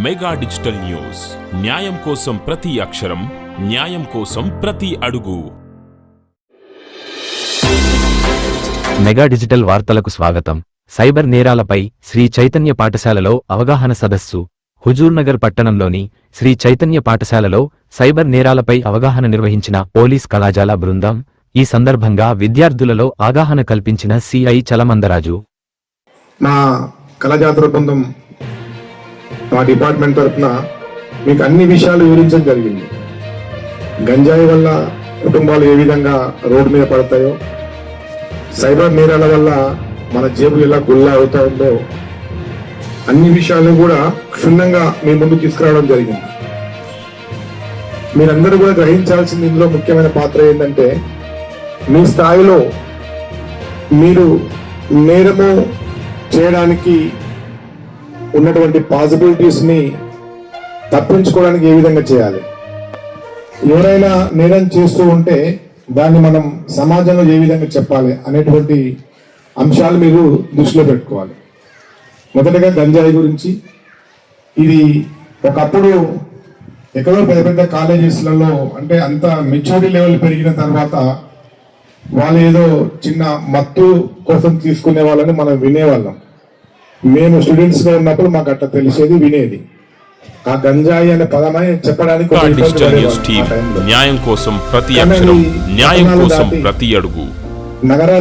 Mega digital news, న్యాయం కోసం ప్రతి అక్షరం, న్యాయం కోసం ప్రతి అడుగు. మెగా డిజిటల్ వార్తలకు స్వాగతం. సైబర్ నేరాలపై శ్రీ చైతన్య పాఠశాలలో అవగాహన సదస్సు. హుజూర్నగర్ పట్టణంలోని శ్రీ చైతన్య పాఠశాలలో సైబర్ నేరాలపై అవగాహన నిర్వహించిన పోలీస్ కళాశాల బృందం. ఈ సందర్భంగా విద్యార్థులలో అవగాహన కల్పించిన సిఐ చలమందరాజు. మా కళాశాల బృందం మా డిపార్ట్మెంట్ తరఫున మీకు అన్ని విషయాలు వివరించడం జరిగింది. గంజాయి వల్ల కుటుంబాలు ఏ విధంగా రోడ్డు మీద పడతాయో, సైబర్ నేరాల వల్ల మన జేబులు ఎలా గుల్లా అవుతా ఉందో, అన్ని విషయాలను కూడా క్షుణ్ణంగా మీ ముందు తీసుకురావడం జరిగింది. మీరందరూ కూడా గ్రహించాల్సింది ఇందులో ముఖ్యమైన పాత్ర ఏంటంటే, మీ స్థాయిలో మీరు నేరము చేయడానికి ఉన్నటువంటి పాసిబిలిటీస్ ని తప్పించుకోవడానికి ఏ విధంగా చేయాలి, ఎవరైనా నేరం చేస్తూ ఉంటే దాన్ని మనం సమాజంలో ఏ విధంగా చెప్పాలి అనేటువంటి అంశాలు మీరు దృష్టిలో పెట్టుకోవాలి. మొదటగా గంజాయి గురించి, ఇది ఒకప్పుడు ఎక్కడో పెద్ద పెద్ద కాలేజెస్లలో అంటే అంత మెచ్యూరిటీ లెవెల్ పెరిగిన తర్వాత వాళ్ళు ఏదో చిన్న మత్తు కోసం తీసుకునే వాళ్ళని మనం వినేవాళ్ళం. మేము స్టూడెంట్స్ గా ఉన్నప్పుడు మాకు అట్లా తెలిసేది, వినేది. ఆ గంజాయి అనే పదమై చెప్పడానికి న్యాయం కోసం ప్రతి అక్షరం, న్యాయం కోసం ప్రతి అడుగు. నగరాల